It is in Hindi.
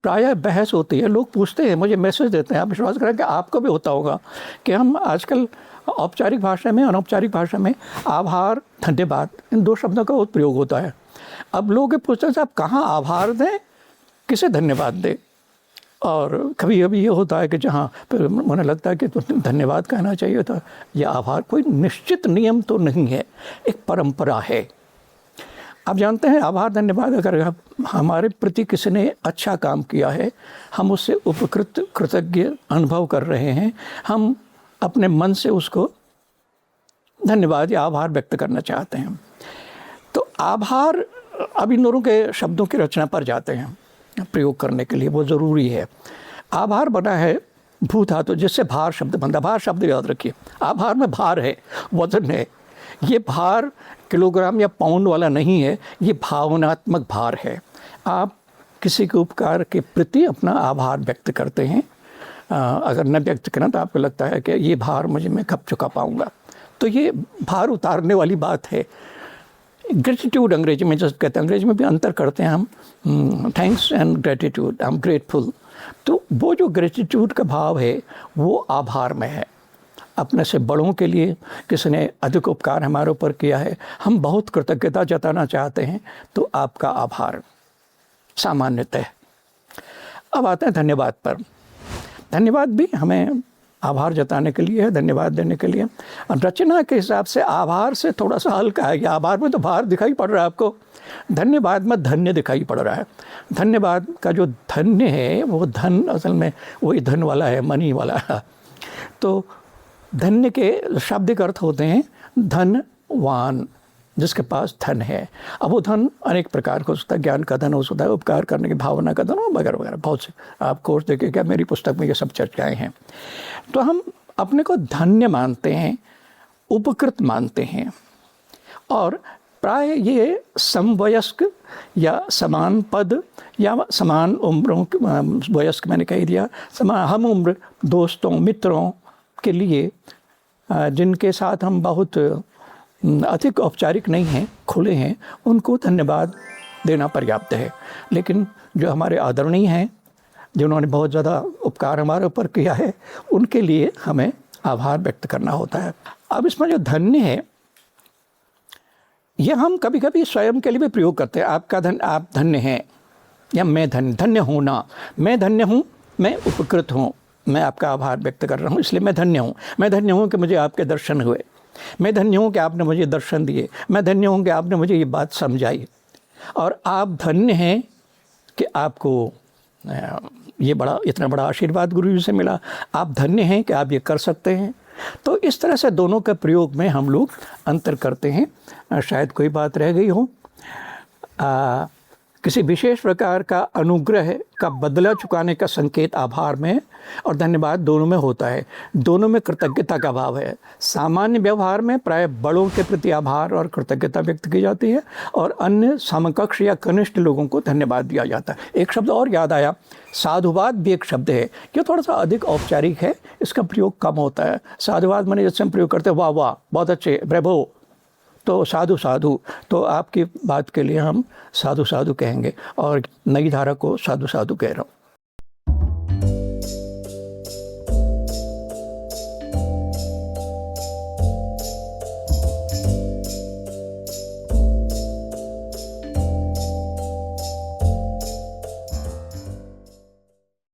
प्रायः बहस होती है, लोग पूछते हैं, मुझे मैसेज देते हैं, आप विश्वास करें कि आपको भी होता होगा कि हम आजकल औपचारिक भाषा में, अनौपचारिक भाषा में आभार, धन्यवाद, इन 2 शब्दों का बहुत प्रयोग होता है। अब लोग ये पूछते हैं आप कहाँ आभार दें, किसे धन्यवाद दें। और कभी कभी ये होता है कि जहाँ फिर मुझे लगता है कि तो धन्यवाद कहना चाहिए था, यह आभार कोई निश्चित नियम तो नहीं है, एक परंपरा है। आप जानते हैं आभार धन्यवाद, अगर हमारे प्रति किसी ने अच्छा काम किया है, हम उससे उपकृत कृतज्ञ अनुभव कर रहे हैं, हम अपने मन से उसको धन्यवाद या आभार व्यक्त करना चाहते हैं। तो आभार, अब इन दोनों के शब्दों की रचना पर जाते हैं प्रयोग करने के लिए, वो ज़रूरी है। आभार बना है भू धातु जिससे भार शब्द बनता। भार शब्द याद रखिए, आभार में भार है, वजन है। ये भार किलोग्राम या पाउंड वाला नहीं है, ये भावनात्मक भार है। आप किसी के उपकार के प्रति अपना आभार व्यक्त करते हैं। अगर न व्यक्त करें तो आपको लगता है कि ये भार मुझे मैं कब चुका पाऊँगा, तो ये भार उतारने वाली बात है। ग्रेटिट्यूड अंग्रेजी में जैसे कहते हैं, अंग्रेजी में भी अंतर करते हैं हम, thanks and gratitude, I am grateful. तो वो जो ग्रेटिट्यूड का भाव है वो आभार में है। अपने से बड़ों के लिए किसी ने अधिक उपकार हमारे ऊपर किया है, हम बहुत कृतज्ञता जताना चाहते हैं, तो आपका आभार सामान्यतः। अब आते हैं धन्यवाद पर। धन्यवाद भी हमें आभार जताने के लिए है, धन्यवाद देने के लिए। रचना के हिसाब से आभार से थोड़ा सा हल्का है कि आभार में तो भार दिखाई पड़ रहा है आपको, धन्यवाद में धन्य दिखाई पड़ रहा है। धन्यवाद का जो धन्य है वो धन असल में वही धन वाला है, मनी वाला है। तो धन्य के शाब्दिक अर्थ होते हैं धनवान, जिसके पास धन है। अब वो धन अनेक प्रकार का हो सकता है, ज्ञान का धन हो सकता है, उपकार करने की भावना का धन, वगैरह वगैरह, बहुत से आप कोर्स देखें, क्या मेरी पुस्तक में ये सब चर्चाएं हैं। तो हम अपने को धन्य मानते हैं, उपकृत मानते हैं, और प्राय ये समवयस्क या समान पद या समान उम्रों, वयस्क मैंने कह दिया, हम उम्र दोस्तों मित्रों के लिए जिनके साथ हम बहुत अधिक औपचारिक नहीं हैं, खुले हैं, उनको धन्यवाद देना पर्याप्त है। लेकिन जो हमारे आदरणीय हैं, जिन्होंने बहुत ज़्यादा उपकार हमारे ऊपर किया है, उनके लिए हमें आभार व्यक्त करना होता है। अब इसमें जो धन्य है, यह हम कभी कभी स्वयं के लिए भी प्रयोग करते हैं। आपका धन, आप धन्य हैं, या मैं धन्य, धन्य होना, मैं धन्य हूँ, मैं उपकृत हूँ, मैं आपका आभार व्यक्त कर रहा हूँ, इसलिए मैं धन्य हूँ। मैं धन्य हूँ कि मुझे आपके दर्शन हुए, मैं धन्य हूँ कि आपने मुझे दर्शन दिए, मैं धन्य हूँ कि आपने मुझे ये बात समझाई। और आप धन्य हैं कि आपको ये इतना बड़ा आशीर्वाद गुरु जी से मिला, आप धन्य हैं कि आप ये कर सकते हैं। तो इस तरह से दोनों के प्रयोग में हम लोग अंतर करते हैं। शायद कोई बात रह गई हो। किसी विशेष प्रकार का अनुग्रह का बदला चुकाने का संकेत आभार में और धन्यवाद दोनों में होता है। दोनों में कृतज्ञता का भाव है। सामान्य व्यवहार में प्राय बड़ों के प्रति आभार और कृतज्ञता व्यक्त की जाती है, और अन्य समकक्ष या कनिष्ठ लोगों को धन्यवाद दिया जाता है। एक शब्द और याद आया, साधुवाद भी एक शब्द है, ये थोड़ा सा अधिक औपचारिक है, इसका प्रयोग कम होता है। साधुवाद मैंने जैसे हम प्रयोग करते हैं, वाह वाह, बहुत अच्छे, ब्रेवो, तो साधु साधु, तो आपकी बात के लिए हम साधु साधु कहेंगे, और नई धारा को साधु साधु कह रहा हूँ।